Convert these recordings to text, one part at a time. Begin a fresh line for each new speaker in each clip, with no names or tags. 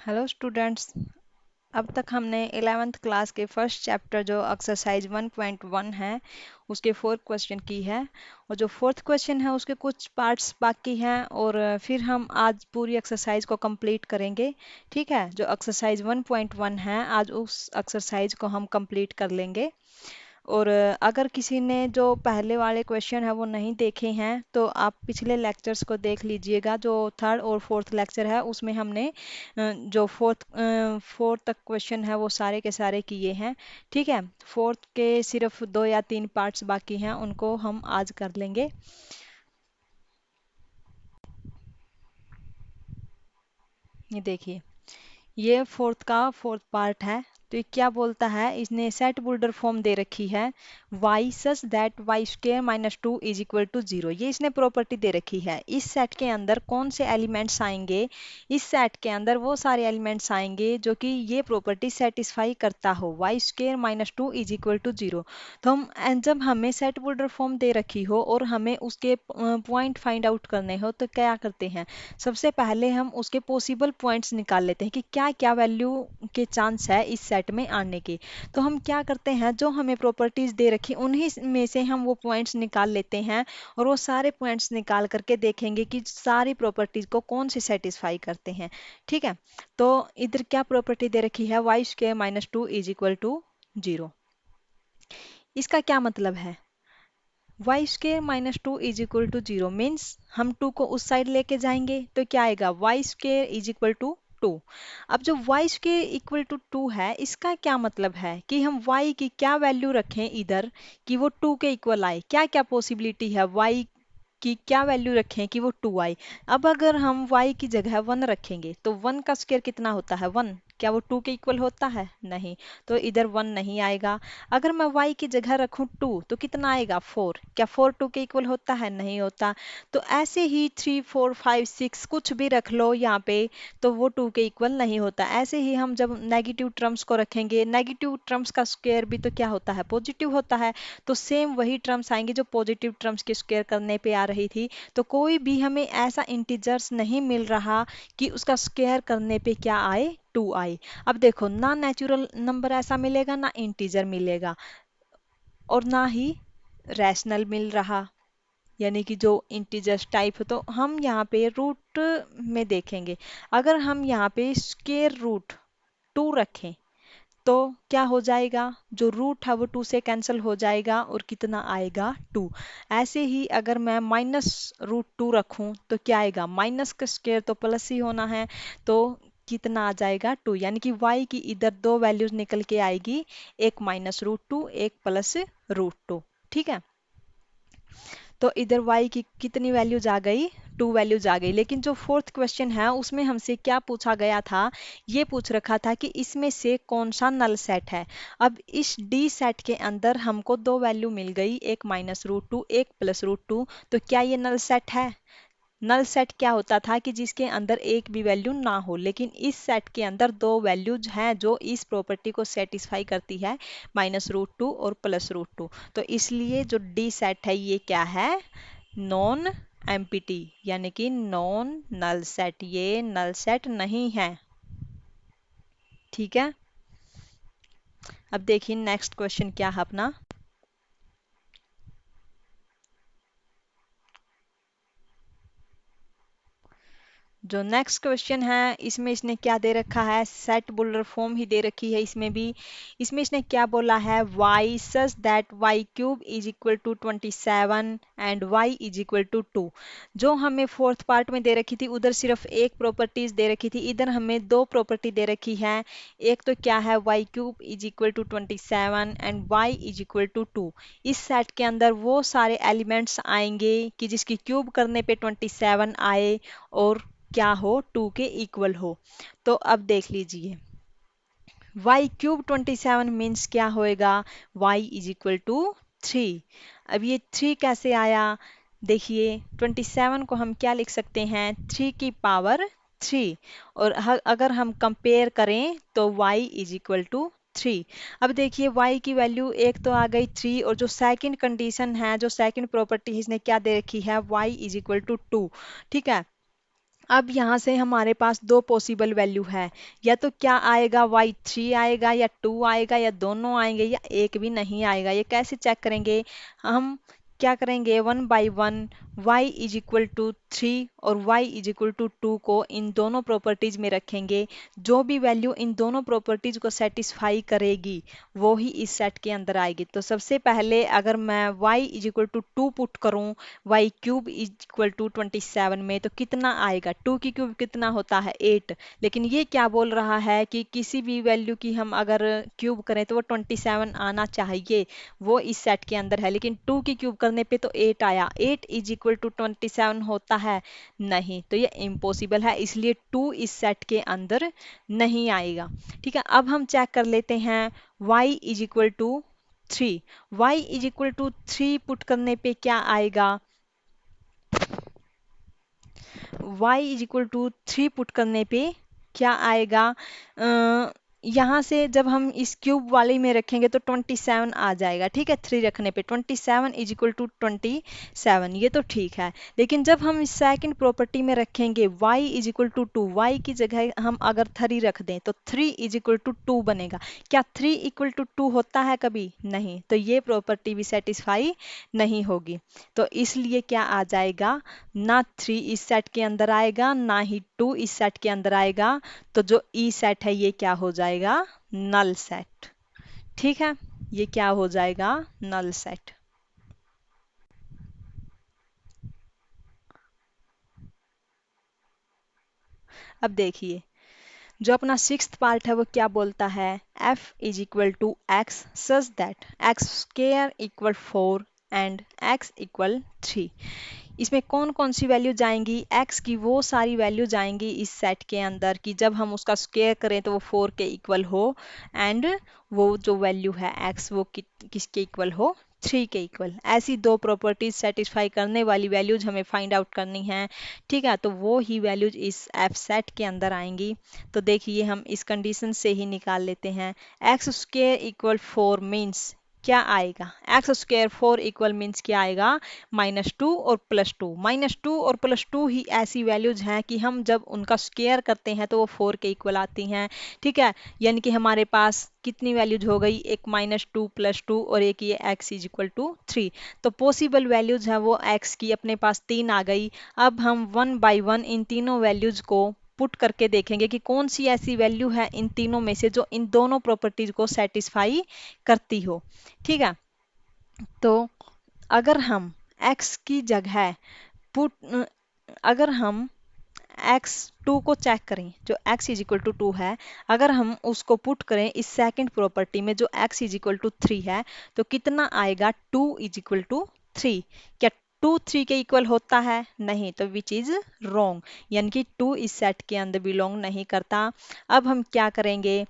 Hello students. अब तक हमने 11th क्लास के फर्स्ट चैप्टर जो एक्सरसाइज 1.1 है उसके फोर्थ क्वेश्चन की है। और जो फोर्थ क्वेश्चन है उसके कुछ पार्ट्स बाकी हैं और फिर हम आज पूरी एक्सरसाइज को कंप्लीट करेंगे। ठीक है, जो एक्सरसाइज 1.1 है आज उस एक्सरसाइज को हम कंप्लीट कर लेंगे। और अगर किसी ने जो पहले वाले क्वेश्चन है वो नहीं देखे हैं तो आप पिछले लेक्चर्स को देख लीजिएगा। जो थर्ड और फोर्थ लेक्चर है उसमें हमने जो फोर्थ तक क्वेश्चन है वो सारे के सारे किए हैं। ठीक है, फोर्थ के सिर्फ 2 या 3 पार्ट्स बाकी हैं, उनको हम आज कर लेंगे। ये देखिए, ये फोर्थ का फोर्थ पार्ट है। तो ये क्या बोलता है, इसने सेट बुल्डर फॉर्म दे रखी है y such that Y square minus two is equal to zero. ये इसने प्रॉपर्टी दे रखी है। इस सेट के अंदर कौन से एलिमेंट्स आएंगे, इस सेट के अंदर वो सारे एलिमेंट्स आएंगे जो कि ये प्रॉपर्टी सेटिस्फाई करता हो, Y square minus two is equal to zero. तो हम जब हमें सेट बुल्डर फॉर्म दे रखी हो और हमें उसके पॉइंट फाइंड आउट करने हो तो क्या करते हैं, सबसे पहले हम उसके पॉसिबल पॉइंट्स निकाल लेते हैं कि क्या क्या वैल्यू के चांस है इस सेट में आने के। तो हम क्या करते हैं, जो हमें प्रॉपर्टीज दे रखी उन्हीं में से हम वो पॉइंट्स निकाल लेते हैं और वो सारे पॉइंट्स निकाल करके देखेंगे कि सारी प्रॉपर्टीज को कौन से सेटिस्फाई करते हैं। ठीक है, तो इधर क्या प्रॉपर्टी दे रखी है, Y square minus two is equal to zero. इसका क्या मतलब है, वाई square minus two is equal to जीरो मीन्स हम टू को उस साइड लेके जाएंगे तो क्या आएगा, Y square is equal to two. अब जो Y square equal to two है इसका क्या मतलब है कि हम वाई की क्या वैल्यू रखें इधर कि वो टू के इक्वल आए। क्या क्या पॉसिबिलिटी है, वाई की क्या वैल्यू रखें कि वो टू आए। अब अगर हम y की जगह वन रखेंगे तो वन का स्क्वायर कितना होता है, वन। क्या वो टू के इक्वल होता है, नहीं। तो इधर वन नहीं आएगा। अगर मैं y की जगह रखूं टू तो कितना आएगा, फोर। क्या फोर टू के इक्वल होता है, नहीं होता। तो ऐसे ही थ्री फोर फाइव सिक्स कुछ भी रख लो यहाँ पे तो वो टू के इक्वल नहीं होता। ऐसे ही हम जब नेगेटिव टर्म्स को रखेंगे, नेगेटिव टर्म्स का स्क्वायर भी तो क्या होता है, पॉजिटिव होता है। तो सेम वही टर्म्स आएंगे जो पॉजिटिव टर्म्स के स्क्वायर करने पे आ रही थी। तो कोई भी हमें ऐसा इंटीजर्स नहीं मिल रहा कि उसका स्क्वायर करने पे क्या आए, टू आए। अब देखो, ना नेचुरल नंबर ऐसा मिलेगा, ना इंटीजर मिलेगा, और ना ही रैशनल मिल रहा, यानी कि जो इंटीजर्स टाइप। तो हम यहाँ पे रूट में देखेंगे, अगर हम यहाँ पे स्क्वायर रूट टू रखें तो क्या हो जाएगा, जो रूट है वो टू से कैंसिल हो जाएगा और कितना आएगा, टू। ऐसे ही अगर मैं माइनस रूट टू रखूं तो क्या आएगा, माइनस का स्क्वायर तो प्लस ही होना है। तो कितना आ जाएगा, टू। यानी कि y की इधर दो वैल्यूज निकल के आएगी, एक माइनस रूट टू, एक प्लस रूट टू। ठीक है, तो इधर y की कितनी वैल्यूज आ गई, टू वैल्यूज आ गई। लेकिन जो फोर्थ क्वेश्चन है उसमें हमसे क्या पूछा गया था, ये पूछ रखा था कि इसमें से कौन सा नल सेट है। अब इस डी सेट के अंदर हमको दो वैल्यू मिल गई, एक माइनस रूट टू, एक प्लस रूट टू। तो क्या ये नल सेट है, नल सेट क्या होता था कि जिसके अंदर एक भी वैल्यू ना हो। लेकिन इस सेट के अंदर दो वैल्यूज हैं जो इस प्रॉपर्टी को सेटिस्फाई करती है, माइनस रूट टू और प्लस रूट टू। तो इसलिए जो डी सेट है ये क्या है, नॉन एम्पिटी, यानी कि नॉन नल सेट, ये नल सेट नहीं है। ठीक है, अब देखिए नेक्स्ट क्वेश्चन क्या है अपना। जो नेक्स्ट क्वेश्चन है इसमें इसने क्या दे रखा है, सेट बुलर फॉर्म ही दे रखी है इसमें भी। इसमें इसने क्या बोला है, y such that Y cube is equal to 27 and y is equal to 2। जो हमें फोर्थ पार्ट में दे रखी थी उधर सिर्फ एक प्रॉपर्टीज दे रखी थी, इधर हमें दो प्रॉपर्टी दे रखी है। एक तो क्या है, y cube is equal to 27 and y is equal to 2। इस सेट के अंदर वो सारे एलिमेंट्स आएंगे कि जिसकी क्यूब करने पे 27 आए और क्या हो, टू के इक्वल हो। तो अब देख लीजिए, y क्यूब 27 मीन्स क्या होएगा, y is equal to three. अब ये थ्री कैसे आया, देखिए 27 को हम क्या लिख सकते हैं, थ्री की पावर थ्री। और अगर हम कंपेयर करें तो y is equal to three. अब देखिए y की वैल्यू एक तो आ गई थ्री, और जो सेकंड कंडीशन है, जो सेकंड प्रॉपर्टी इसने क्या दे रखी है, y is equal to two. ठीक है, अब यहाँ से हमारे पास दो पॉसिबल वैल्यू है, या तो क्या आएगा y3 आएगा या 2 आएगा या दोनों आएंगे या एक भी नहीं आएगा। ये कैसे चेक करेंगे? हम क्या करेंगे, one by one y is equal to 3 और y इज इक्वल टू 2 को इन दोनों प्रॉपर्टीज में रखेंगे। जो भी वैल्यू इन दोनों प्रॉपर्टीज को सेटिस्फाई करेगी वो ही इस सेट के अंदर आएगी। तो सबसे पहले अगर मैं y is equal to 2 put करूँ y cube is equal to 27 में, तो कितना आएगा? 2 की क्यूब कितना होता है? 8। लेकिन ये क्या बोल रहा है कि किसी भी वैल्यू की हम अगर क्यूब करें तो वो 27 आना चाहिए, वो इस सेट के अंदर है। लेकिन 2 की क्यूब करने पे तो 8 आया। 8 इज इक्वल टू 27 होता है? नहीं, तो ये इम्पॉसिबल है, इसलिए 2 इस सेट के अंदर नहीं आएगा। ठीक है, अब हम चेक कर लेते हैं y is equal to 3। y is equal to 3 put करने पे क्या आएगा? y is equal to 3 put करने पे क्या आएगा? यहाँ से जब हम इस क्यूब वाले में रखेंगे तो 27 आ जाएगा। ठीक है, 3 रखने पे 27 इज इक्वल टू 27, ये तो ठीक है। लेकिन जब हम इस सेकंड प्रॉपर्टी में रखेंगे y is equal to 2, y की जगह हम अगर 3 रख दें तो 3 इज इक्वल टू 2 बनेगा। क्या 3 इक्वल टू 2 होता है कभी? नहीं, तो ये प्रॉपर्टी भी सेटिस्फाई नहीं होगी। तो इसलिए क्या आ जाएगा, ना 3 इस सेट के अंदर आएगा ना ही 2 इस सेट के अंदर आएगा। तो जो ई सेट है ये क्या हो जाएगा? Null set. ठीक है, ये क्या हो जाएगा? Null set. अब देखिए, जो अपना सिक्स्थ पार्ट है वो क्या बोलता है? f is equal to X such that X square equal 4 and x equal 3। इसमें कौन कौन सी वैल्यू जाएंगी? x की वो सारी वैल्यू जाएंगी इस सेट के अंदर कि जब हम उसका स्क्वायर करें तो वो 4 के इक्वल हो, एंड वो जो वैल्यू है x वो किसके इक्वल हो? 3 के इक्वल। ऐसी दो प्रॉपर्टीज सेटिस्फाई करने वाली वैल्यूज हमें फाइंड आउट करनी है। ठीक है, तो वो ही वैल्यूज इस एफ सेट के अंदर आएंगी। तो देखिए हम इस कंडीशन से ही निकाल लेते हैं। एक्स स्क्वायर इक्वल 4 मीन्स क्या आएगा? एक्स स्क्वायर 4 इक्वल मीन्स क्या आएगा? -2 और +2। -2 और +2 ही ऐसी वैल्यूज हैं कि हम जब उनका स्क्वायर करते हैं तो वो 4 के इक्वल आती हैं। ठीक है, यानी कि हमारे पास कितनी वैल्यूज हो गई? एक -2 +2 और एक ये x इज इक्वल टू 3। तो पॉसिबल वैल्यूज है वो x की अपने पास 3 आ गई। अब हम वन बाय वन इन तीनों वैल्यूज को पुट करके देखेंगे कि कौन सी ऐसी वैल्यू है इन तीनों में से जो इन दोनों प्रॉपर्टीज को सेटिस्फाई करती हो। ठीक है, तो अगर हम x की जगह पुट अगर हम x2 को चेक करें, जो x इज इक्वल टू 2 है, अगर हम उसको पुट करें इस सेकंड प्रॉपर्टी में जो x इज इक्वल टू 3 है, तो कितना आएगा? 2 इज इक्वल टू 3। क्या 2 3 के इक्वल होता है? नहीं, तो विच इज रॉन्ग, यानी कि 2 इस सेट के अंदर बिलोंग नहीं करता। अब हम क्या करेंगे?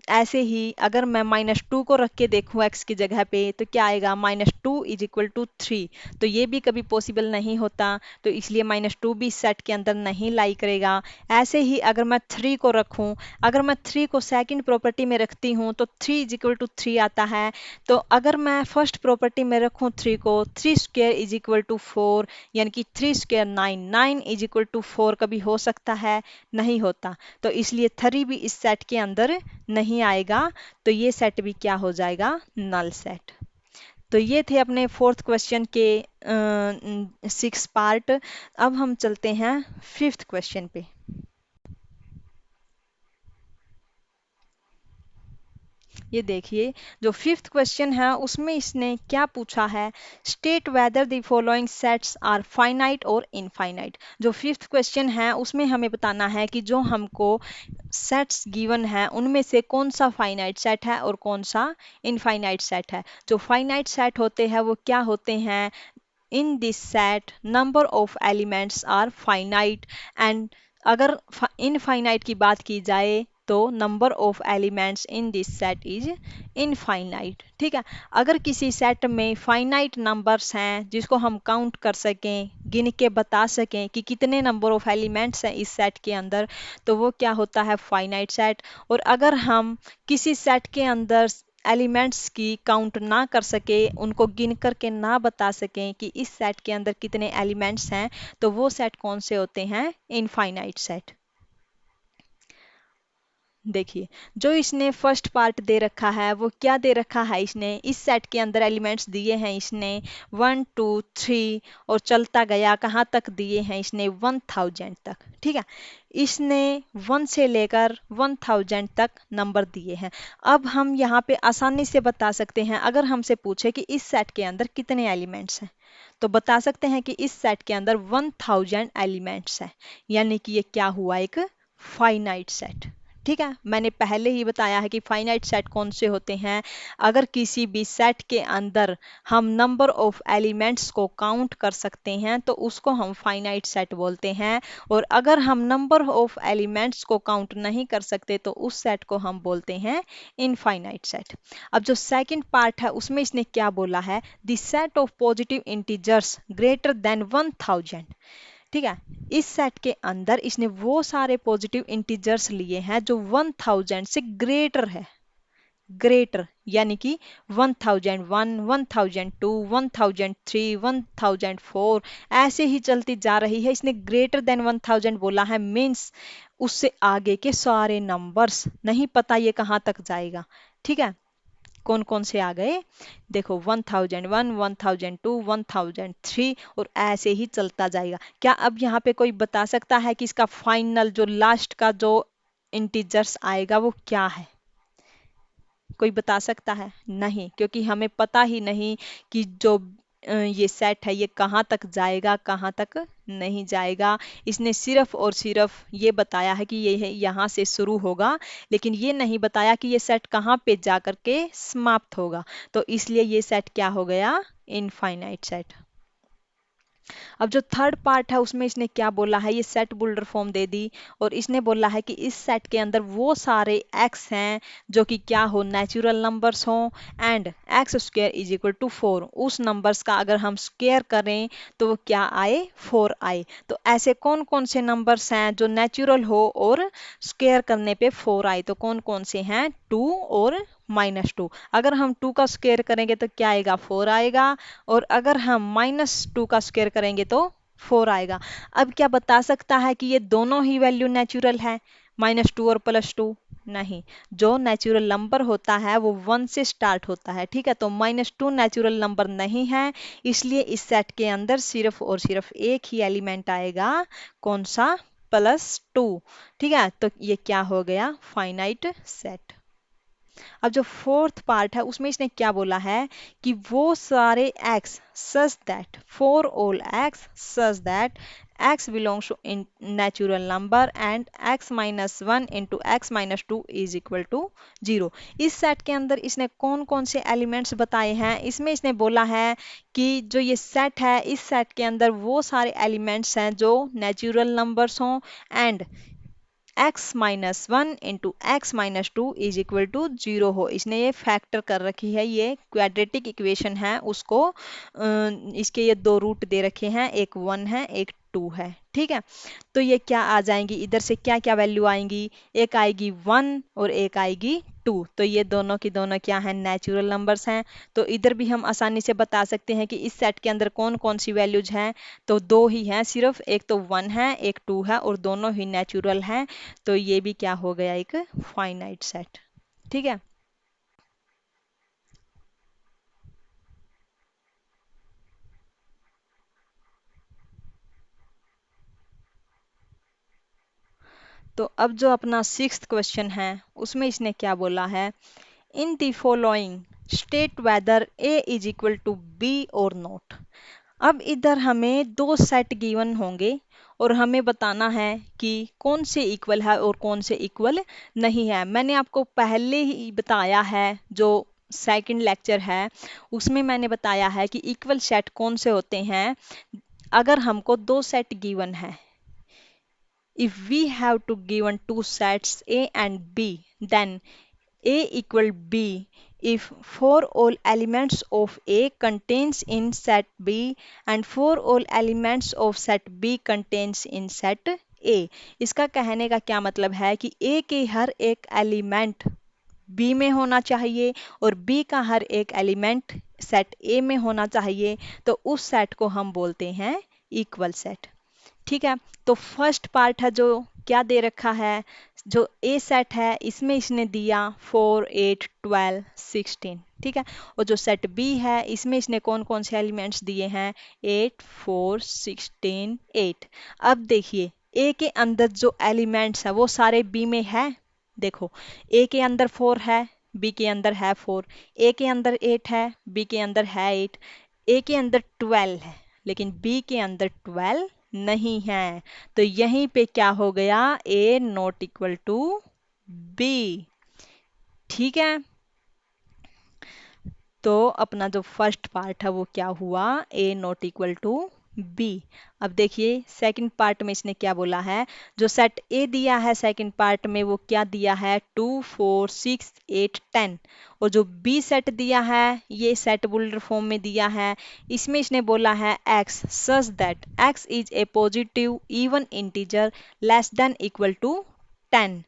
ऐसे ही अगर मैं -2 को रख के देखूँ x की जगह पे तो क्या आएगा? -2 इज इक्वल टू 3। तो ये भी कभी पॉसिबल नहीं होता, तो इसलिए -2 भी सेट के अंदर नहीं लाई करेगा। ऐसे ही अगर मैं 3 को रखूं, अगर मैं 3 को सेकंड प्रॉपर्टी में रखती हूं तो 3 इज इक्वल टू 3 आता है। तो अगर मैं फर्स्ट प्रॉपर्टी में रखूं 3 को, 3 स्क्वायर इज इक्वल टू 4, यानी कि 3 स्क्वायर 9, 9 इज इक्वल टू 4 कभी हो सकता है? नहीं होता। तो इसलिए 3 भी इस सेट के अंदर नहीं आएगा। तो ये सेट भी क्या हो जाएगा? Null set. तो ये थे अपने फोर्थ क्वेश्चन के 6 पार्ट। अब हम चलते हैं फिफ्थ क्वेश्चन पे। ये देखिए, जो फिफ्थ क्वेश्चन है उसमें इसने क्या पूछा है? State whether the following sets are finite और इनफाइनाइट। जो फिफ्थ क्वेश्चन है उसमें हमें बताना है कि जो हमको सेट्स गिवन है उनमें से कौन सा फाइनाइट सेट है और कौन सा इनफाइनाइट सेट है। जो फाइनाइट सेट होते हैं वो क्या होते हैं? In this set number of elements are finite, and अगर इनफाइनाइट की बात की जाए तो number of elements in this set is infinite. ठीक है, अगर किसी सेट में फाइनाइट नंबर्स हैं जिसको हम काउंट कर सकें, गिन के बता सकें कि कितने नंबर ऑफ एलिमेंट्स हैं इस सेट के अंदर, तो वो क्या होता है? Finite set. और अगर हम किसी सेट के अंदर एलिमेंट्स की काउंट ना कर सके, उनको गिन करके ना बता सकें कि इस सेट के अंदर कितने एलिमेंट्स हैं, तो वो सेट कौन से होते हैं? Infinite set. देखिए, जो इसने फर्स्ट पार्ट दे रखा है वो क्या दे रखा है, इसने इस सेट के अंदर एलिमेंट्स दिए हैं इसने 1 2 3 और चलता गया कहाँ तक दिए हैं इसने 1000 तक। ठीक है, इसने 1 से लेकर 1000 तक नंबर दिए हैं। अब हम यहाँ पे आसानी से बता सकते हैं, अगर हमसे पूछे कि इस सेट के अंदर कितने एलिमेंट्स हैं, तो बता सकते हैं कि इस सेट के अंदर 1000 एलिमेंट्स हैं, यानी कि ये क्या हुआ, एक फाइनाइट सेट। ठीक है, मैंने पहले ही बताया है कि फाइनाइट सेट कौन से होते हैं, अगर किसी भी सेट के अंदर हम नंबर ऑफ एलिमेंट्स को काउंट कर सकते हैं तो उसको हम फाइनाइट सेट बोलते हैं, और अगर हम नंबर ऑफ एलिमेंट्स को काउंट नहीं कर सकते तो उस सेट को हम बोलते हैं इनफाइनाइट सेट। अब जो सेकंड पार्ट है उसमें इसने क्या बोला है, the set of positive integers greater than 1000। ठीक है, इस सेट के अंदर इसने वो सारे पॉजिटिव इंटीजर्स लिए हैं जो 1000 से ग्रेटर है, ग्रेटर यानी कि 1001 1002 1003 1004 ऐसे ही चलती जा रही है। इसने ग्रेटर देन 1000 बोला है, मीन्स उससे आगे के सारे नंबर्स नहीं पता ये कहाँ तक जाएगा। ठीक है, कौन कौन से आ गए, देखो 1001 1002 1003 और ऐसे ही चलता जाएगा। क्या अब यहाँ पे कोई बता सकता है कि इसका फाइनल जो लास्ट का जो इंटीजर्स आएगा वो क्या है? कोई बता सकता है? नहीं, क्योंकि हमें पता ही नहीं कि जो ये सेट है ये कहाँ तक जाएगा कहाँ तक नहीं जाएगा। इसने सिर्फ और सिर्फ ये बताया है कि ये यहाँ से शुरू होगा, लेकिन ये नहीं बताया कि ये सेट कहाँ पे जा कर के समाप्त होगा, तो इसलिए ये सेट क्या हो गया, इनफाइनाइट सेट। अब जो थर्ड पार्ट है उसमें इसने क्या बोला है, ये सेट बुल्डर फॉर्म दे दी, और इसने बोला है कि इस सेट के अंदर वो सारे एक्स हैं जो कि क्या हो, नेचुरल नंबर्स हो, and X square is equal to 4। उस नंबर्स का अगर हम स्क्वायर करें तो वो क्या आए, 4 आए। तो ऐसे कौन कौन से नंबर्स हैं जो नेचुरल हो और स्क्वायर करने पे 4 आए, तो कौन कौन से हैं, 2 और -2। अगर हम 2 का स्क्वायर करेंगे तो क्या आएगा, 4 आएगा, और अगर हम -2 का स्क्वायर करेंगे तो 4 आएगा। अब क्या बता सकता है कि ये दोनों ही वैल्यू नेचुरल है, -2 और +2? नहीं, जो नेचुरल नंबर होता है वो 1 से स्टार्ट होता है। ठीक है, तो -2 नेचुरल नंबर नहीं है, इसलिए इस सेट के अंदर सिर्फ और सिर्फ एक ही एलिमेंट आएगा, कौन सा, +2। ठीक है, तो ये क्या हो गया, फाइनाइट सेट। अब जो फोर्थ पार्ट है उसमें इसने क्या बोला है कि वो सारे x such that for all x such that x belongs to in natural number and x -1 into x -2 is equal to 0। इस सेट के अंदर इसने कौन कौन से एलिमेंट्स बताए हैं, इसमें इसने बोला है कि जो ये सेट है इस सेट के अंदर वो सारे एलिमेंट्स हैं जो नेचुरल नंबर्स हों and x-1 into x-2 is equal to 0 हो। इसने ये फैक्टर कर रखी है, ये क्वाड्रेटिक इक्वेशन है, उसको इसके ये दो रूट दे रखे हैं, एक 1 है एक 2 है। ठीक है, तो ये क्या आ जाएंगी, इधर से क्या क्या वैल्यू आएंगी, एक आएगी 1 और एक आएगी 2, तो ये दोनों की दोनों क्या है, नेचुरल नंबर्स हैं। तो इधर भी हम आसानी से बता सकते हैं कि इस सेट के अंदर कौन कौन सी वैल्यूज हैं, तो दो ही हैं सिर्फ, एक तो 1 है एक 2 है और दोनों ही नेचुरल हैं, तो ये भी क्या हो गया, एक फाइनाइट सेट। ठीक है, तो अब जो अपना सिक्स्थ क्वेश्चन है उसमें इसने क्या बोला है, in the following state whether A is equal to B और नॉट। अब इधर हमें दो सेट गिवन होंगे और हमें बताना है कि कौन से इक्वल है और कौन से इक्वल नहीं है। मैंने आपको पहले ही बताया है, जो सेकंड लेक्चर है उसमें मैंने बताया है कि इक्वल सेट कौन से होते हैं, अगर हमको दो सेट गिवन है, if we have to given two sets A and B, then A equal B if for all elements of A contains in set B and for all elements of set B contains in set A। इसका कहने का क्या मतलब है कि A के हर एक element B में होना चाहिए और बी का हर एक एलिमेंट सेट ए में होना चाहिए, तो उस सेट को हम बोलते हैं इक्वल सेट। ठीक है, तो फर्स्ट पार्ट है जो क्या दे रखा है, जो ए सेट है इसमें इसने दिया 4 8 12 16। ठीक है, और जो सेट बी है इसमें इसने कौन कौन से एलिमेंट्स दिए हैं, 8 4 16 8। अब देखिए ए के अंदर जो एलिमेंट्स है वो सारे बी में है। देखो, ए के अंदर 4 है, बी के अंदर है 4, ए के अंदर 8 है, बी के अंदर है 8, ए के अंदर 12 है लेकिन बी के अंदर 12 नहीं है। तो यहीं पे क्या हो गया, ए नॉट इक्वल टू बी। ठीक है, तो अपना जो फर्स्ट पार्ट है वो क्या हुआ, ए नॉट इक्वल टू बी। अब देखिए सेकंड पार्ट में इसने क्या बोला है, जो सेट ए दिया है सेकंड पार्ट में वो क्या दिया है, 2 4 6 8 10। और जो बी सेट दिया है ये सेट बुल्डर फॉर्म में दिया है, इसमें इसने बोला है x such that x is a positive even integer less than equal to 10।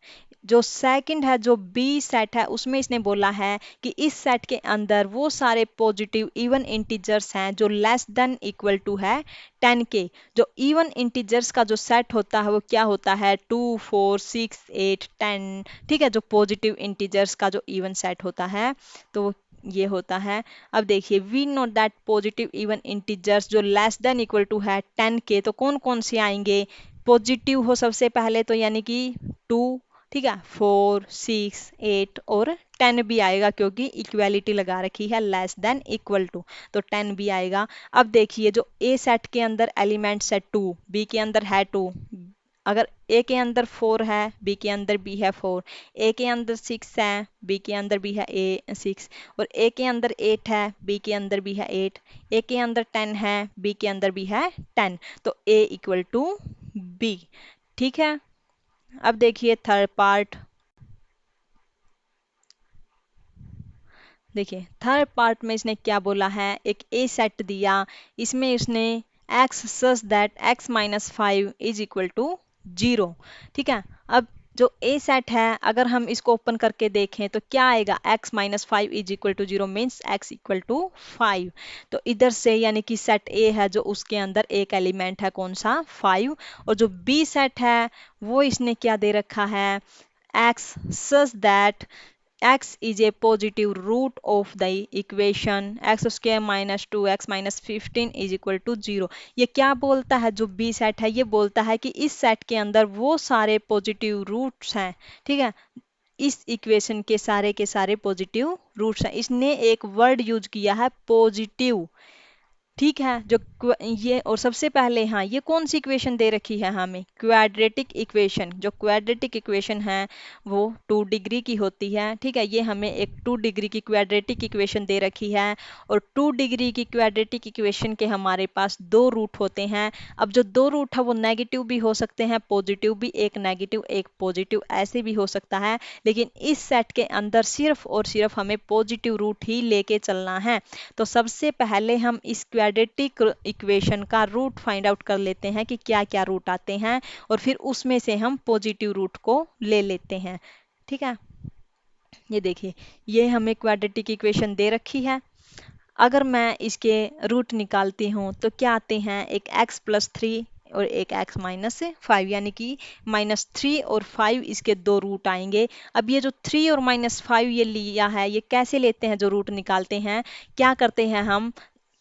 जो सेकंड है जो बी सेट है उसमें इसने बोला है कि इस सेट के अंदर वो सारे पॉजिटिव इवन इंटीजर्स हैं जो लेस देन इक्वल टू है 10 के। जो इवन इंटीजर्स का जो सेट होता है वो क्या होता है, 2 4 6 8 10। ठीक है, जो पॉजिटिव इंटीजर्स का जो इवन सेट होता है तो ये होता है। अब देखिए we know that positive even integers जो लेस देन इक्वल टू है 10 के, तो कौन कौन से आएंगे, पॉजिटिव हो सबसे पहले तो यानी कि 2, ठीक है, 4 6 8 और 10 भी आएगा क्योंकि इक्वालिटी लगा रखी है लेस देन इक्वल टू, तो 10 भी आएगा। अब देखिए जो ए सेट के अंदर एलिमेंट्स है 2, बी के अंदर है 2, अगर ए के अंदर 4 है बी के अंदर भी है 4, ए के अंदर 6 है बी के अंदर भी है ए 6, और ए के अंदर 8 है बी के अंदर भी है 8, ए के अंदर 10 है बी के अंदर भी है 10, तो ए इक्वल टू बी। ठीक है, अब देखिए थर्ड पार्ट। देखिए थर्ड पार्ट में इसने क्या बोला है, एक ए सेट दिया, इसमें इसने x such that x minus 5 is equal to 0। ठीक है, अब जो ए सेट है अगर हम इसको ओपन करके देखें तो क्या आएगा, x minus 5 is equal to 0 means x equal to 5। तो इधर से यानी कि सेट ए है जो उसके अंदर एक एलिमेंट है कौन सा, 5। और जो बी सेट है वो इसने क्या दे रखा है, x such that x is a positive root of the equation x square minus 2x minus 15 is equal to 0। ये क्या बोलता है, जो बी सेट है ये बोलता है कि इस सेट के अंदर वो सारे पॉजिटिव रूट्स हैं। ठीक है, इस इक्वेशन के सारे पॉजिटिव रूट्स हैं। इसने एक वर्ड यूज किया है पॉजिटिव। ठीक है, जो ये और सबसे पहले हाँ ये कौन सी इक्वेशन दे रखी है हमें, क्वाड्रेटिक इक्वेशन। जो क्वाड्रेटिक इक्वेशन है वो 2 डिग्री की होती है। ठीक है, ये हमें एक 2 डिग्री की क्वाड्रेटिक इक्वेशन दे रखी है, और 2 डिग्री की क्वाड्रेटिक इक्वेशन के हमारे पास 2 रूट होते हैं। अब जो 2 रूट है वो नेगेटिव भी हो सकते हैं, पॉजिटिव भी, एक नेगेटिव एक पॉजिटिव ऐसे भी हो सकता है, लेकिन इस सेट के अंदर सिर्फ और सिर्फ हमें पॉजिटिव रूट ही लेके चलना है। तो सबसे पहले हम इस क्वाड्रेटिक इक्वेशन का रूट फाइंड आउट कर लेते हैं कि क्या क्या रूट आते हैं, और फिर उसमें से हम पॉजिटिव रूट को ले लेते हैं। ठीक है, ये देखिए ये हमें क्वाड्रेटिक इक्वेशन दे रखी है। अगर मैं इसके रूट निकालती हूँ तो क्या आते हैं, एक x प्लस 3 और एक x माइनस 5, यानी कि -3 और 5 इसके 2 रूट आएंगे। अब ये जो 3 और -5 ये लिया है, ये कैसे लेते हैं, जो रूट निकालते हैं क्या करते हैं हम,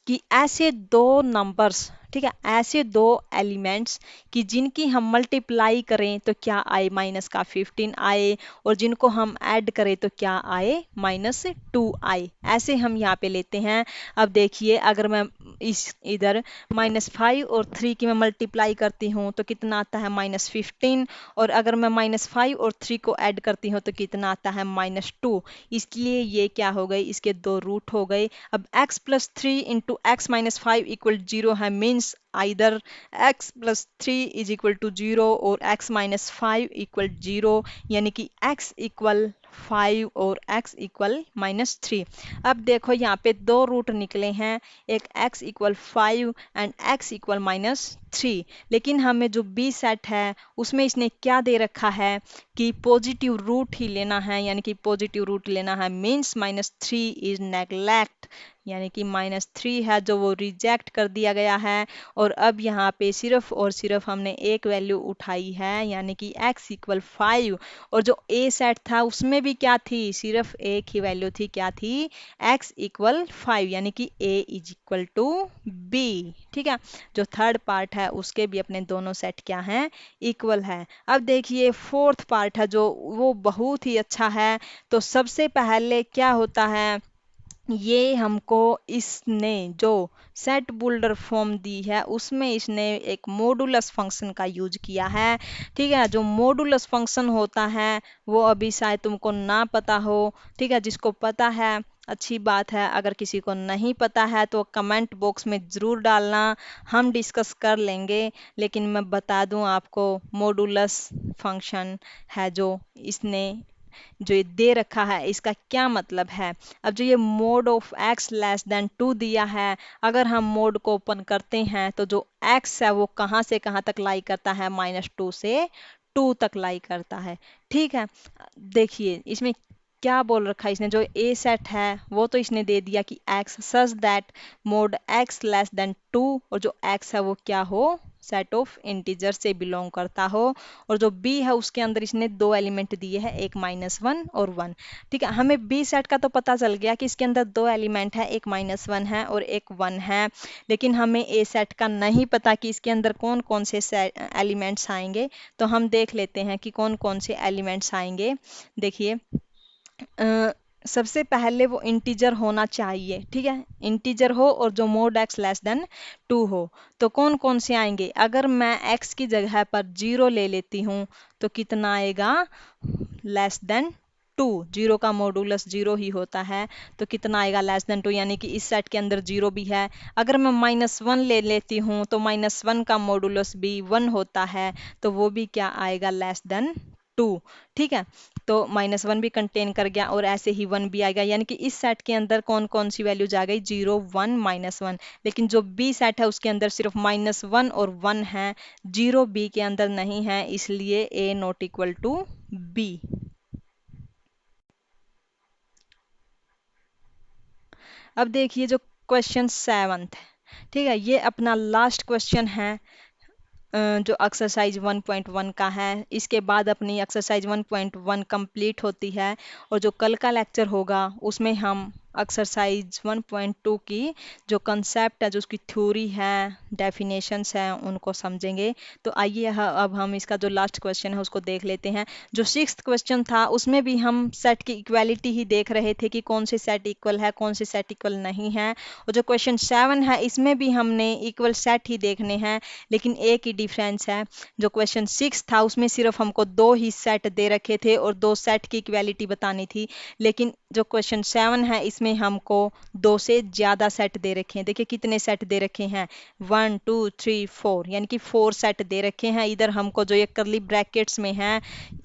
कि ऐसे दो नंबर्स, ठीक है, ऐसे दो एलिमेंट्स कि जिनकी हम मल्टीप्लाई करें तो क्या आए, माइनस का 15 आए, और जिनको हम ऐड करें तो क्या आए, -2 आए। ऐसे हम यहाँ पे लेते हैं। अब देखिए अगर मैं इस इधर -5 और 3 की मैं मल्टीप्लाई करती हूँ तो कितना आता है, -15, और अगर मैं -5 और 3 को ऐड करती हूँ तो कितना आता है, -2। इसलिए ये क्या हो गई, इसके 2 रूट हो गए। अब x plus 3 into X minus 5 equal 0 है, means means either x+3 is equal to 0 और x-5 इक्वल 0, यानी कि x इक्वल 5 और x इक्वल -3। अब देखो यहाँ पे दो रूट निकले हैं, एक x equal 5 and x equal -3, लेकिन हमें जो b सेट है उसमें इसने क्या दे रखा है कि पॉजिटिव रूट ही लेना है, यानी कि पॉजिटिव रूट लेना है, मीन्स -3 इज नेग्लेक्ट, यानी कि -3 है जो वो रिजेक्ट कर दिया गया है। और अब यहाँ पे सिर्फ और सिर्फ हमने एक वैल्यू उठाई है, यानी कि x इक्वल 5, और जो a सेट था उसमें भी क्या थी, सिर्फ एक ही वैल्यू थी, क्या थी, x इक्वल 5, यानी कि a is equal to b। ठीक है, जो थर्ड पार्ट है उसके भी अपने दोनों सेट क्या हैं, इक्वल है। अब देखिए फोर्थ पार्ट है जो वो बहुत ही अच्छा है। तो सबसे पहले क्या होता है, ये हमको इसने जो सेट बुल्डर फॉर्म दी है उसमें इसने एक मॉडुलस फंक्शन का यूज किया है। ठीक है, जो मॉडुलस फंक्शन होता है वो अभी शायद तुमको ना पता हो। ठीक है, जिसको पता है अच्छी बात है, अगर किसी को नहीं पता है तो कमेंट बॉक्स में ज़रूर डालना, हम डिस्कस कर लेंगे। लेकिन मैं बता दूं आपको, मॉडुलस फंक्शन है जो इसने जो ये दे रखा है इसका क्या मतलब है। अब जो ये mode of x less than 2 दिया है, अगर हम मोड को ओपन करते हैं तो जो x है वो कहाँ से कहाँ तक लाई करता है, -2 से 2 तक लाई करता है। ठीक है, देखिए इसमें क्या बोल रखा है इसने, जो a सेट है वो तो इसने दे दिया कि x such that mode x less than 2, और जो x है वो क्या हो, सेट ऑफ इंटीजर से बिलोंग करता हो। और जो b है उसके अंदर इसने दो एलिमेंट दिए हैं, एक -1 और 1। ठीक है, हमें b सेट का तो पता चल गया कि इसके अंदर दो एलिमेंट है, एक -1 है और एक 1 है, लेकिन हमें a सेट का नहीं पता कि इसके अंदर कौन कौन से एलिमेंट्स आएंगे। तो हम देख लेते हैं कि कौन कौन से एलिमेंट्स आएंगे। देखिए सबसे पहले वो इंटीजर होना चाहिए। ठीक है, इंटीजर हो और जो मोड x लेस देन 2 हो। तो कौन कौन से आएंगे, अगर मैं x की जगह पर 0 ले लेती हूँ तो कितना आएगा, लेस देन 2, 0 का मॉडुलस 0 ही होता है, तो कितना आएगा, लेस देन 2, यानी कि इस सेट के अंदर 0 भी है। अगर मैं -1 ले लेती हूँ तो -1 का मॉडुलस भी 1 होता है, तो वो भी क्या आएगा, लेस देन 2। ठीक है, तो -1 भी कंटेन कर गया और ऐसे ही 1 भी आएगा, यानी कि इस सेट के अंदर कौन कौन सी वैल्यूज आ गई, 0 1 -1। लेकिन जो बी सेट है उसके अंदर सिर्फ -1 और 1 है, 0 बी के अंदर नहीं है, इसलिए ए नॉट इक्वल टू बी। अब देखिए जो क्वेश्चन 7th है, ठीक है, ये अपना लास्ट क्वेश्चन है जो एक्सरसाइज 1.1 का है। इसके बाद अपनी एक्सरसाइज 1.1 कंप्लीट होती है, और जो कल का लेक्चर होगा उसमें हम एक्सरसाइज 1.2 की जो कंसेप्ट है, जो उसकी थ्योरी है, डेफिनेशंस हैं, उनको समझेंगे। तो आइए अब हम इसका जो लास्ट क्वेश्चन है उसको देख लेते हैं। जो 6th क्वेश्चन था उसमें भी हम सेट की इक्वालिटी ही देख रहे थे कि कौन से सेट इक्वल है, कौन से सेट इक्वल नहीं है। और जो क्वेश्चन 7 है इसमें भी हमने इक्वल सेट ही देखने हैं, लेकिन एक ही डिफरेंस है, जो क्वेश्चन 6 था उसमें सिर्फ हमको दो ही सेट दे रखे थे और दो सेट की इक्वालिटी बतानी थी, लेकिन जो क्वेश्चन 7 है इसमें हमको दो से ज्यादा सेट दे रखे हैं। देखिए कितने सेट दे रखे हैं, 1 2 3 4, यानी कि 4 सेट दे रखे हैं। इधर हमको जो ये करली ब्रैकेट्स में है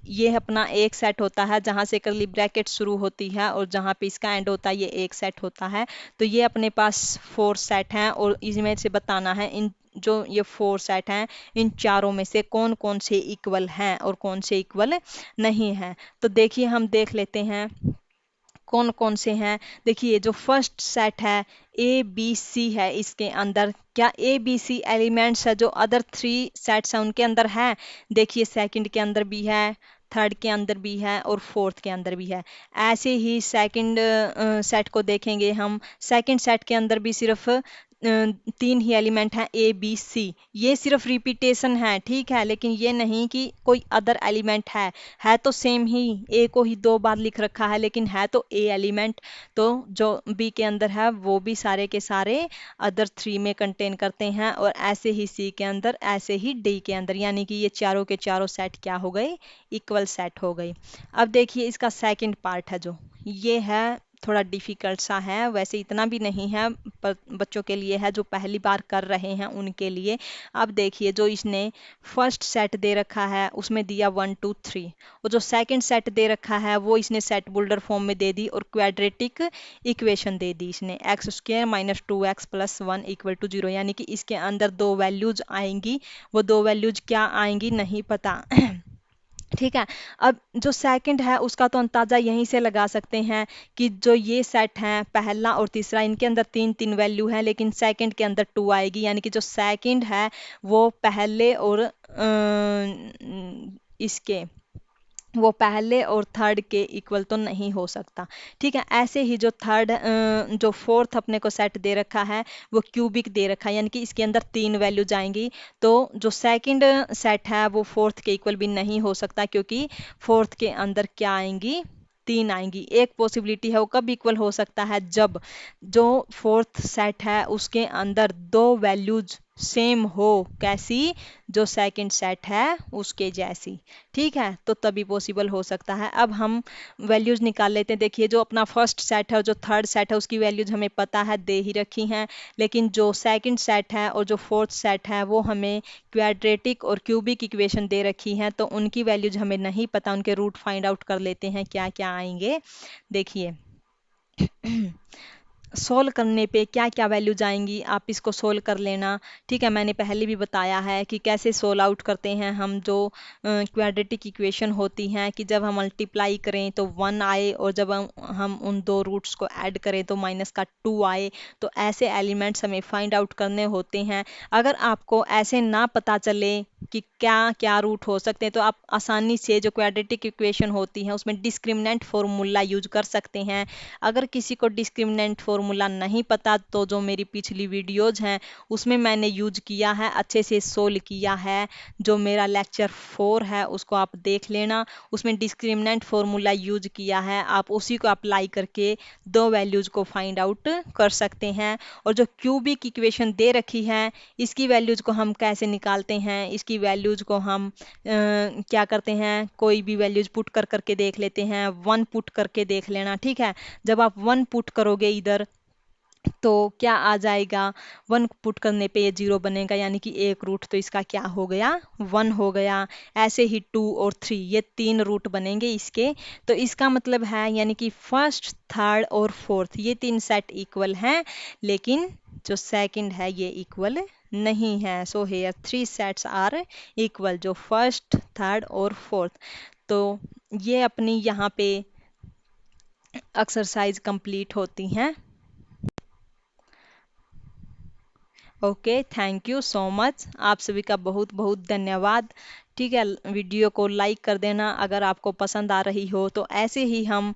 ये अपना एक सेट होता है, जहां से करली ब्रैकेट शुरू होती है और जहां पे इसका एंड होता है ये एक सेट होता है। तो ये अपने पास 4 सेट हैं और इसमें से बताना है इन जो ये 4 सेट हैं इन चारों में से कौन कौन से इक्वल हैं और कौन से इक्वल नहीं हैं। तो देखिए हम देख लेते हैं कौन कौन से हैं। देखिए जो फर्स्ट सेट है ए बी सी है, इसके अंदर क्या ए बी सी एलिमेंट्स है जो अदर 3 सेट्स हैं उनके अंदर है। देखिए सेकंड के अंदर भी है, थर्ड के अंदर भी है और फोर्थ के अंदर भी है। ऐसे ही सेकंड सेट को देखेंगे हम, सेकंड सेट के अंदर भी सिर्फ 3 ही एलिमेंट हैं ए बी सी। ये सिर्फ रिपीटेशन है, ठीक है, लेकिन ये नहीं कि कोई अदर एलिमेंट है तो सेम ही, ए को ही 2 बार लिख रखा है लेकिन है तो ए एलिमेंट। तो जो बी के अंदर है वो भी सारे के सारे अदर 3 में कंटेन करते हैं, और ऐसे ही सी के अंदर, ऐसे ही डी के अंदर, यानी कि ये चारों के चारों सेट क्या हो गए, इक्वल सेट हो गई। अब देखिए इसका सेकंड पार्ट है जो ये है थोड़ा डिफ़िकल्ट सा है, वैसे इतना भी नहीं है, पर बच्चों के लिए है जो पहली बार कर रहे हैं उनके लिए। अब देखिए जो इसने फर्स्ट सेट दे रखा है उसमें दिया 1 2 3, और जो सेकंड सेट दे रखा है वो इसने सेट बुल्डर फॉर्म में दे दी और क्वाड्रेटिक इक्वेशन दे दी इसने, X square minus 2x plus 1 equal to 0, यानी कि इसके अंदर दो वैल्यूज आएंगी, वो दो वैल्यूज क्या आएंगी नहीं पता। ठीक है। अब जो सेकंड है उसका तो अंदाजा यहीं से लगा सकते हैं कि जो ये सेट है पहला और तीसरा, इनके अंदर तीन तीन वैल्यू है, लेकिन सेकंड के अंदर टू आएगी, यानी कि जो सेकंड है वो पहले और इसके वो पहले और थर्ड के इक्वल तो नहीं हो सकता। ठीक है, ऐसे ही जो थर्ड जो फोर्थ अपने को सेट दे रखा है वो क्यूबिक दे रखा है, यानी कि इसके अंदर तीन वैल्यू जाएंगी, तो जो सेकंड सेट है वो फोर्थ के इक्वल भी नहीं हो सकता, क्योंकि फोर्थ के अंदर क्या आएंगी, तीन आएंगी। एक पॉसिबिलिटी है वो कब इक्वल हो सकता है, जब जो फोर्थ सेट है उसके अंदर दो वैल्यूज सेम हो, कैसी, जो सेकंड सेट है उसके जैसी। ठीक है, तो तभी पॉसिबल हो सकता है। अब हम वैल्यूज निकाल लेते हैं। देखिए जो अपना फर्स्ट सेट है और जो थर्ड सेट है उसकी वैल्यूज हमें पता है, दे ही रखी हैं, लेकिन जो सेकंड सेट है और जो फोर्थ सेट है वो हमें क्वाड्रेटिक और क्यूबिक इक्वेशन दे रखी हैं, तो उनकी वैल्यूज हमें नहीं पता, उनके रूट फाइंड आउट कर लेते हैं क्या क्या आएंगे। देखिए सोल्व करने पे क्या क्या वैल्यू जाएंगी, आप इसको सोल्व कर लेना। ठीक है, मैंने पहले भी बताया है कि कैसे सोल्व आउट करते हैं हम। जो क्वाड्रेटिक इक्वेशन होती हैं कि जब हम मल्टीप्लाई करें तो 1 आए, और जब हम उन दो रूट्स को ऐड करें तो माइनस का 2 आए, तो ऐसे एलिमेंट्स हमें फाइंड आउट करने होते हैं। अगर आपको ऐसे ना पता चले कि क्या क्या रूट हो सकते हैं, तो आप आसानी से जो क्वाड्रेटिक इक्वेशन होती है उसमें डिस्क्रिमिनेंट फॉर्मूला यूज कर सकते हैं। अगर किसी को डिस्क्रिमिनेंट फॉर्मूला नहीं पता तो जो मेरी पिछली वीडियोज हैं उसमें मैंने यूज किया है, अच्छे से सोल्व किया है, जो मेरा लेक्चर 4 है उसको आप देख लेना, उसमें डिस्क्रिमिनेंट फॉर्मूला यूज किया है, आप उसी को अप्लाई करके दो वैल्यूज को फाइंड आउट कर सकते हैं। और जो क्यूबिक इक्वेशन दे रखी है इसकी वैल्यूज को हम कैसे निकालते हैं, इसकी वैल्यूज को हम क्या करते हैं, कोई भी वैल्यूज पुट कर करके देख लेते हैं, 1 पुट करके देख लेना। ठीक है, जब आप 1 पुट करोगे इधर तो क्या आ जाएगा, 1 पुट करने पे ये 0 बनेगा, यानी कि एक रूट तो इसका क्या हो गया, 1 हो गया। ऐसे ही 2 और 3 ये तीन रूट बनेंगे इसके, तो इसका मतलब है यानी कि फर्स्ट थर्ड और फोर्थ ये तीन सेट इक्वल हैं, लेकिन जो सेकंड है ये इक्वल नहीं है। So here 3 sets are equal, जो फर्स्ट थर्ड और फोर्थ। तो ये अपनी यहाँ पे एक्सरसाइज कंप्लीट होती हैं। Okay, thank you so much, आप सभी का बहुत बहुत धन्यवाद। ठीक है, वीडियो को लाइक कर देना अगर आपको पसंद आ रही हो, तो ऐसे ही हम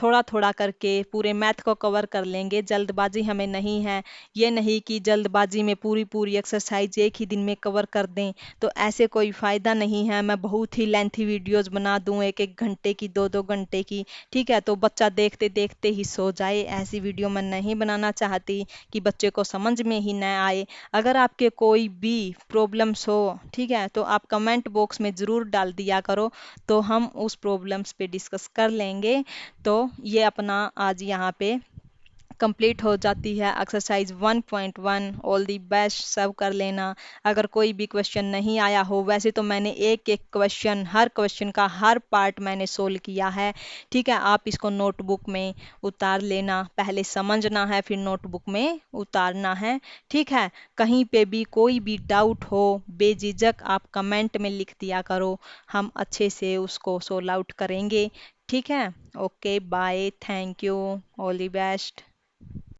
थोड़ा थोड़ा करके पूरे मैथ को कवर कर लेंगे, जल्दबाजी हमें नहीं है। ये नहीं कि जल्दबाजी में पूरी पूरी एक्सरसाइज एक ही दिन में कवर कर दें, तो ऐसे कोई फ़ायदा नहीं है। मैं बहुत ही लेंथी वीडियोस बना दूं, एक एक घंटे की, दो दो घंटे की। ठीक है, तो बच्चा देखते देखते ही सो जाए, ऐसी वीडियो मैं नहीं बनाना चाहती कि बच्चे को समझ में ही न आए। अगर आपके कोई भी प्रॉब्लम्स हो, ठीक है, तो आप कमेंट बॉक्स में ज़रूर डाल दिया करो, तो हम उस प्रॉब्लम्स पे डिस्कस कर लेंगे। तो ये अपना आज यहाँ पे कंप्लीट हो जाती है एक्सरसाइज 1.1। ऑल दी बेस्ट, सब कर लेना। अगर कोई भी क्वेश्चन नहीं आया हो, वैसे तो मैंने एक एक क्वेश्चन, हर क्वेश्चन का हर पार्ट मैंने सोल्व किया है। ठीक है, आप इसको नोटबुक में उतार लेना, पहले समझना है फिर नोटबुक में उतारना है। ठीक है, कहीं पे भी कोई भी डाउट हो बेझिझक आप कमेंट में लिख दिया करो, हम अच्छे से उसको सोल्व आउट करेंगे। ठीक है, okay bye, thank you, all the best.